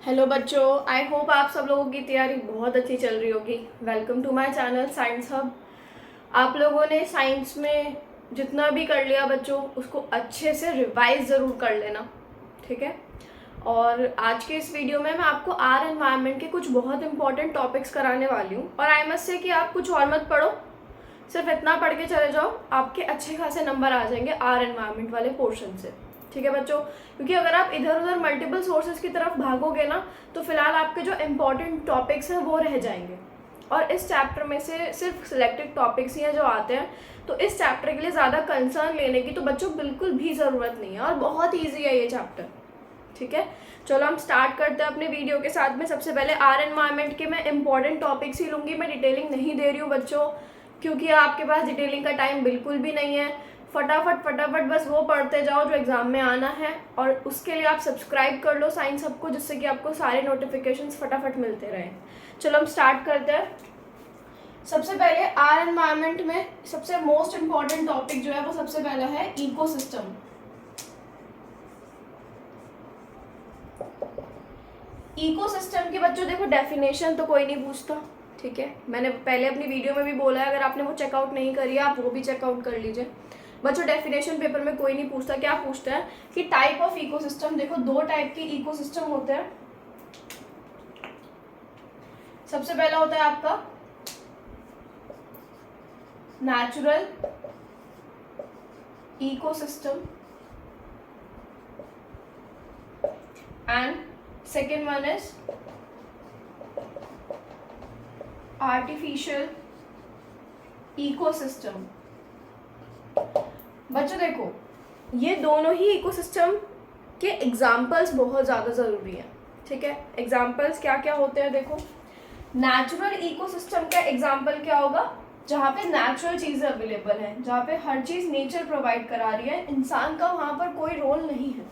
Hello बच्चों, I hope आप सब लोगों की तैयारी बहुत अच्छी चल रही होगी। Welcome to my channel science hub. आप लोगों ने साइंस में जितना भी कर लिया बच्चों, उसको अच्छे से रिवाइज ज़रूर कर लेना, ठीक है। और आज के इस वीडियो में मैं आपको आर एनवायरनमेंट के कुछ बहुत इंपॉर्टेंट टॉपिक्स कराने वाली हूँ। और आई मस्ट से कि आप कुछ और मत पढ़ो, सिर्फ इतना पढ़ के चले जाओ, आपके अच्छे खासे नंबर आ जाएंगे आर एनवायरनमेंट वाले पोर्शन से, ठीक है बच्चों। क्योंकि अगर आप इधर उधर मल्टीपल सोर्सेज की तरफ भागोगे ना, तो फिलहाल आपके जो इम्पोर्टेंट टॉपिक्स हैं वो रह जाएंगे। और इस चैप्टर में से सिर्फ सिलेक्टेड टॉपिक्स ही हैं जो आते हैं, तो इस चैप्टर के लिए ज़्यादा कंसर्न लेने की तो बच्चों बिल्कुल भी ज़रूरत नहीं है। और बहुत ईजी है ये चैप्टर, ठीक है। चलो हम स्टार्ट करते हैं अपने वीडियो के साथ में। सबसे पहले आर एनवायरनमेंट के मैं इंपॉर्टेंट टॉपिक्स ही लूँगी, मैं डिटेलिंग नहीं दे रही हूँ बच्चों, क्योंकि आपके पास डिटेलिंग का टाइम बिल्कुल भी नहीं है। फटाफट बस वो पढ़ते जाओ जो एग्ज़ाम में आना है। और उसके लिए आप सब्सक्राइब कर लो साइंस हब को, जिससे कि आपको सारे नोटिफिकेशंस फटाफट मिलते रहें। चलो हम स्टार्ट करते हैं। सबसे पहले आर एनवायरनमेंट में सबसे मोस्ट इम्पॉर्टेंट टॉपिक जो है वो सबसे पहला है इकोसिस्टम। इकोसिस्टम की बच्चों देखो डेफिनेशन तो कोई नहीं पूछता, ठीक है। मैंने पहले अपनी वीडियो में भी बोला है, अगर आपने वो चेकआउट नहीं करी है आप वो भी चेकआउट कर लीजिए बच्चों। डेफिनेशन पेपर में कोई नहीं पूछता। क्या पूछता है कि टाइप ऑफ इकोसिस्टम। देखो दो टाइप के इकोसिस्टम होते हैं। सबसे पहला होता है आपका natural ecosystem and second one is artificial ecosystem. बच्चों देखो ये दोनों ही इकोसिस्टम के एग्जाम्पल्स बहुत ज़्यादा ज़रूरी हैं, ठीक है। एग्जाम्पल्स क्या क्या होते हैं देखो। नेचुरल इकोसिस्टम का एग्जाम्पल क्या होगा, जहाँ पे नेचुरल चीज़ें अवेलेबल हैं, जहाँ पे हर चीज़ नेचर प्रोवाइड करा रही है, इंसान का वहाँ पर कोई रोल नहीं है।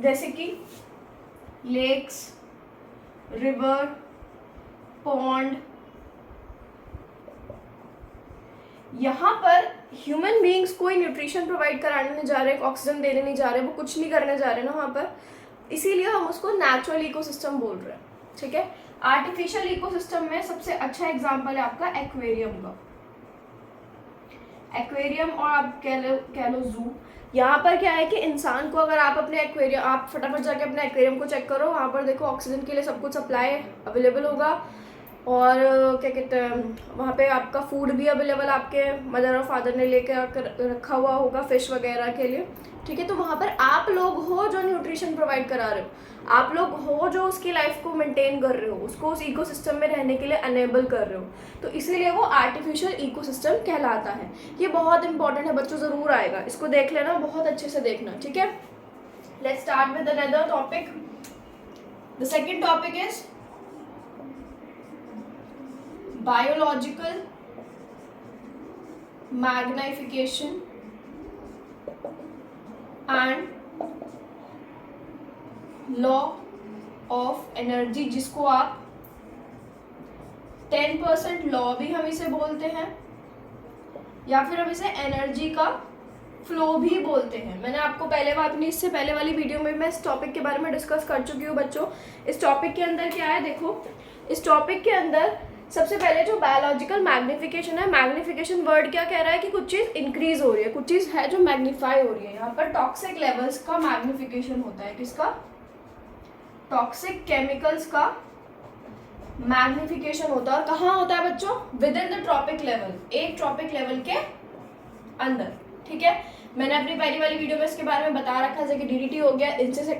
जैसे कि लेक्स, रिवर, पॉन्ड। यहाँ पर ह्यूमन बीइंग्स कोई न्यूट्रिशन प्रोवाइड कराने नहीं जा रहे, ऑक्सीजन देने नहीं जा रहे, वो कुछ नहीं करने जा रहे ना वहाँ पर, इसीलिए हम उसको नेचुरल इकोसिस्टम बोल रहे हैं, ठीक है। आर्टिफिशियल इकोसिस्टम में सबसे अच्छा एग्जांपल है आपका एक्वेरियम का। एक्वेरियम और आप कह लो जू। यहाँ पर क्या है कि इंसान को अगर आप अपने एक्वेरियम, आप फटाफट जाके अपने एक्वेरियम को चेक करो, वहाँ पर देखो ऑक्सीजन के लिए सब कुछ सप्लाई अवेलेबल होगा। और क्या कहते हैं, वहाँ पे आपका फूड भी अवेलेबल आपके मदर और फादर ने लेके रखा हुआ होगा फिश वगैरह के लिए, ठीक है। तो वहाँ पर आप लोग हो जो न्यूट्रिशन प्रोवाइड करा रहे हो, आप लोग हो जो उसकी लाइफ को मेंटेन कर रहे हो, उसको उस इकोसिस्टम में रहने के लिए अनेबल कर रहे हो, तो इसीलिए वो आर्टिफिशियल इकोसिस्टम कहलाता है। ये बहुत इंपॉर्टेंट है बच्चों, ज़रूर आएगा, इसको देख लेना, बहुत अच्छे से देखना, ठीक है। Let's start with another topic. The second topic is biological magnification and law of energy, जिसको आप 10% लॉ भी हम इसे बोलते हैं, या फिर हम इसे एनर्जी का फ्लो भी बोलते हैं। मैंने आपको पहले अपनी इससे पहले वाली वीडियो में मैं इस टॉपिक के बारे में डिस्कस कर चुकी हूँ बच्चों। इस टॉपिक के अंदर क्या है देखो, इस टॉपिक के अंदर सबसे पहले जो बायोलॉजिकल मैग्निफिकेशन है, मैग्निफिकेशन वर्ड क्या कह रहा है कि कुछ चीज़ इंक्रीज हो रही है, कुछ चीज़ है जो मैग्नीफाई हो रही है। यहाँ पर टॉक्सिक लेवल्स का मैग्निफिकेशन होता है, किसका, टॉक्सिक केमिकल्स का मैग्निफिकेशन होता है। और कहाँ होता है बच्चों, with in the trophic level, एक ट्रॉपिक लेवल के अंदर, ठीक है। मैंने अपनी पहली वाली वीडियो में इसके बारे में बता रखा है, जैसे कि डीडीटी हो गया,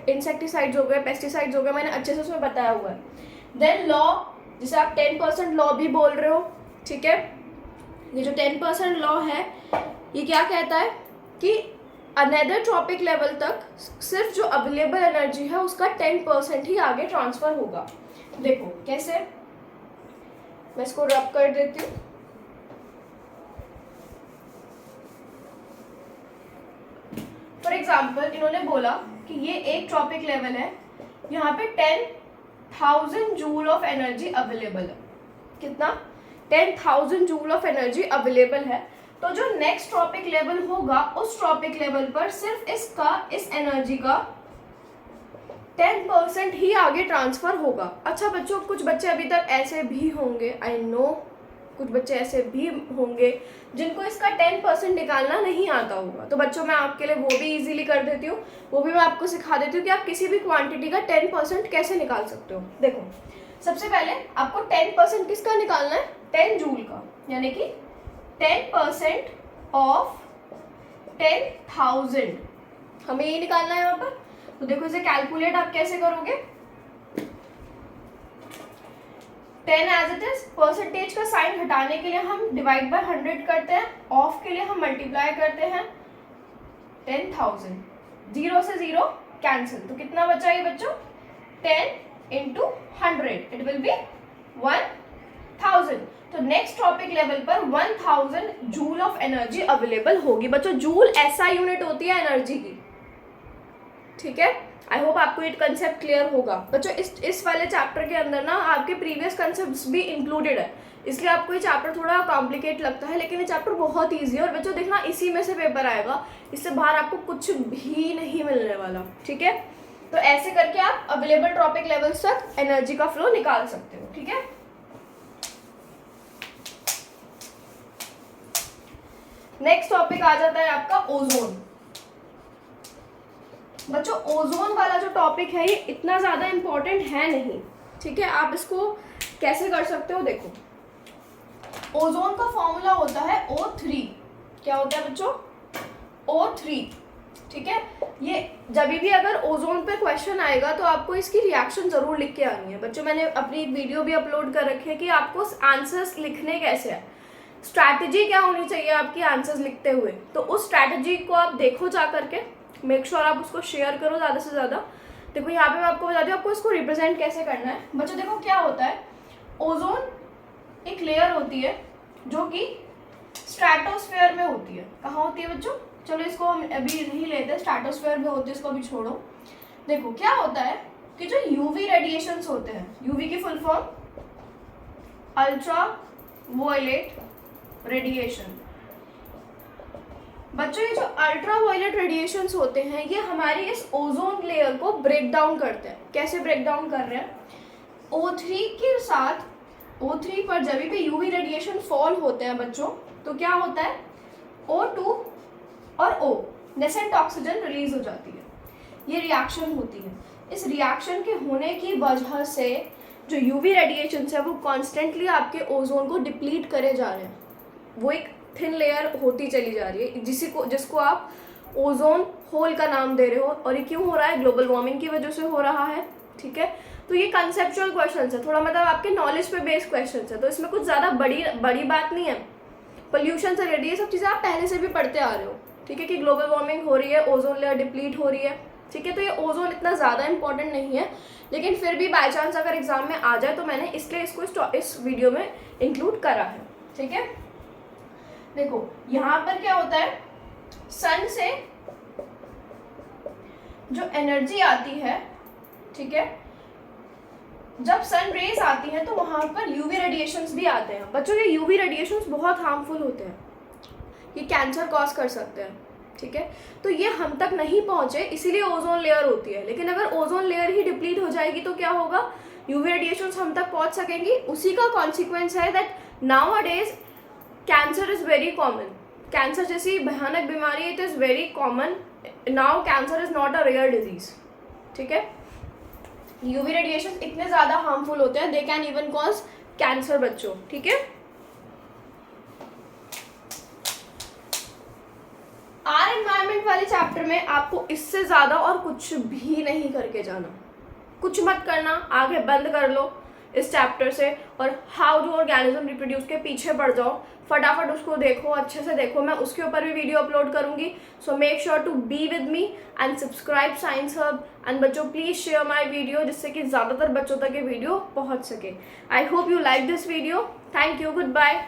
इंसेक्टिसाइड्स हो गए, पेस्टिसाइड्स हो गए, मैंने अच्छे से उसमें बताया हुआ है। देन लॉ, जिसे आप 10% लॉ भी बोल रहे हो, ठीक है। ये जो 10% लॉ है ये क्या कहता है कि अनदर ट्रॉपिक लेवल तक सिर्फ जो अवेलेबल एनर्जी है उसका 10% ही आगे ट्रांसफर होगा। देखो कैसे, मैं इसको रब कर देती हूँ। फॉर एग्जाम्पल इन्होंने बोला कि ये एक ट्रॉपिक लेवल है, यहाँ पे 10,000 जूल ऑफ एनर्जी अवेलेबल है। कितना, 10,000 जूल ऑफ एनर्जी अवेलेबल है। तो जो नेक्स्ट ट्रॉपिक लेवल होगा उस ट्रॉपिक लेवल पर सिर्फ इस एनर्जी का 10% ही आगे ट्रांसफ़र होगा। अच्छा बच्चों, कुछ बच्चे अभी तक ऐसे भी होंगे, आई नो कुछ बच्चे ऐसे भी होंगे जिनको इसका 10% निकालना नहीं आता होगा। तो बच्चों मैं आपके लिए वो भी इजीली कर देती हूँ, वो भी मैं आपको सिखा देती हूँ कि आप किसी भी क्वांटिटी का 10% कैसे निकाल सकते हो। देखो सबसे पहले आपको 10% किसका निकालना है, 10 जूल का, यानी कि 10% ऑफ 10,000 हमें ये निकालना है यहाँ पर। तो देखो इसे कैलकुलेट आप कैसे करोगे, 10 एज इट इज, परसेंटेज का साइन हटाने के लिए हम डिवाइड बाय 100 करते हैं, ऑफ के लिए हम मल्टीप्लाई करते हैं 10,000, 0 से 0 कैंसिल, तो कितना बचा ये बच्चों, 10 into 100 इट विल बी 1000। तो नेक्स्ट टॉपिक लेवल पर 1000 जूल ऑफ एनर्जी अवेलेबल होगी। बच्चों जूल ऐसा यूनिट होती है एनर्जी की, ठीक है। आई होप आपको ये कंसेप्ट क्लियर होगा। बच्चों इस वाले चैप्टर के अंदर ना आपके प्रीवियस कंसेप्ट्स भी इंक्लूडेड है, इसलिए आपको ये चैप्टर थोड़ा कॉम्प्लिकेट लगता है, लेकिन ये चैप्टर बहुत ईजी है। और बच्चों देखना इसी में से पेपर आएगा, इससे बाहर आपको कुछ भी नहीं मिलने वाला, ठीक है। तो ऐसे करके आप अवेलेबल टॉपिक लेवल्स तक एनर्जी का फ्लो निकाल सकते हो, ठीक है। नेक्स्ट टॉपिक आ जाता है आपका ओजोन। बच्चों ओजोन वाला जो टॉपिक है ये इतना ज़्यादा इम्पोर्टेंट है नहीं, ठीक है। आप इसको कैसे कर सकते हो, देखो ओजोन का फॉर्मूला होता है O3। क्या होता है बच्चों, O3, ठीक है। ये जब भी अगर ओजोन पे क्वेश्चन आएगा तो आपको इसकी रिएक्शन जरूर लिख के आनी है। बच्चों मैंने अपनी एक वीडियो भी अपलोड कर रखी है कि आपको आंसर्स लिखने कैसे है, स्ट्रैटेजी क्या होनी चाहिए आपकी आंसर्स लिखते हुए। तो उस स्ट्रैटेजी को आप देखो जा करके, मेक श्योर आप उसको शेयर करो ज़्यादा से ज़्यादा। देखो यहाँ पे मैं आपको बता दूँ आपको इसको रिप्रेजेंट कैसे करना है। बच्चों देखो क्या होता है, ओजोन एक लेयर होती है जो कि स्ट्रैटोस्फेयर में होती है। कहाँ होती है बच्चों, चलो इसको हम अभी नहीं लेते, स्ट्रैटोस्फेयर में होती है, इसको अभी छोड़ो। देखो क्या होता है कि जो यूवी रेडिएशंस होते हैं, यूवी की full form ultra violet radiation. बच्चों ये जो अल्ट्रा वायलेट रेडिएशंस होते हैं ये हमारी इस ओजोन लेयर को ब्रेक डाउन करते हैं। कैसे ब्रेक डाउन कर रहे हैं, O3 के साथ, O3 पर जब भी यूवी रेडिएशन फॉल होते हैं बच्चों तो क्या होता है, O2 और O नेसेंट ऑक्सीजन रिलीज हो जाती है, ये रिएक्शन होती है। इस रिएक्शन के होने की वजह से जो यूवी रेडिएशंस है वो कॉन्स्टेंटली आपके ओजोन को डिप्लीट करे जा रहे हैं, वो एक थिन लेयर होती चली जा रही है जिसको आप ओजोन होल का नाम दे रहे हो। और ये क्यों हो रहा है, ग्लोबल वार्मिंग की वजह से हो रहा है, ठीक है। तो ये कंसेप्चुअल क्वेश्चंस है, थोड़ा मतलब आपके नॉलेज पे बेस्ड क्वेश्चंस है, तो इसमें कुछ ज़्यादा बड़ी बात नहीं है। पोल्यूशन से रिलेटेड ये सब चीज़ें आप पहले से भी पढ़ते आ रहे हो, ठीक है, कि ग्लोबल वार्मिंग हो रही है, ओजोन लेयर डिप्लीट हो रही है, ठीक है। तो ये ओजोन इतना ज़्यादा इंपॉर्टेंट नहीं है, लेकिन फिर भी बाई चांस अगर एग्जाम में आ जाए तो मैंने इसलिए इसको इस वीडियो में इंक्लूड करा है, ठीक है। देखो यहाँ पर क्या होता है, सन से जो एनर्जी आती है, ठीक है, जब सन रेज आती हैं तो वहाँ पर यूवी रेडिएशंस भी आते हैं। बच्चों ये यूवी रेडिएशंस बहुत हार्मफुल होते हैं, ये कैंसर कॉज कर सकते हैं, ठीक है। तो ये हम तक नहीं पहुँचे इसीलिए ओजोन लेयर होती है, लेकिन अगर ओजोन लेयर ही डिप्लीट हो जाएगी तो क्या होगा, यूवी रेडिएशंस हम तक पहुँच सकेंगी। उसी का कॉन्सिक्वेंस है that nowadays cancer is very common, cancer जैसी भयानक बीमारी it is very common now, cancer is not a rare disease, ठीक है। यूवी रेडिएशन इतने ज़्यादा हार्मफुल होते हैं, they can even cause cancer बच्चों, ठीक है। आर एनवायरमेंट वाले चैप्टर में आपको इससे ज़्यादा और कुछ भी नहीं करके जाना, कुछ मत करना, आगे बंद कर लो इस चैप्टर से और हाउ डू ऑर्गेनिज्म रिप्रोड्यूस के पीछे पड़ जाओ, फटाफट उसको देखो, अच्छे से देखो। मैं उसके ऊपर भी वीडियो अपलोड करूंगी, so make sure to be with me and subscribe science hub. And बच्चों प्लीज़ शेयर माय वीडियो जिससे कि ज़्यादातर बच्चों तक ये वीडियो पहुंच सके। I hope you like this video. Thank you, good bye.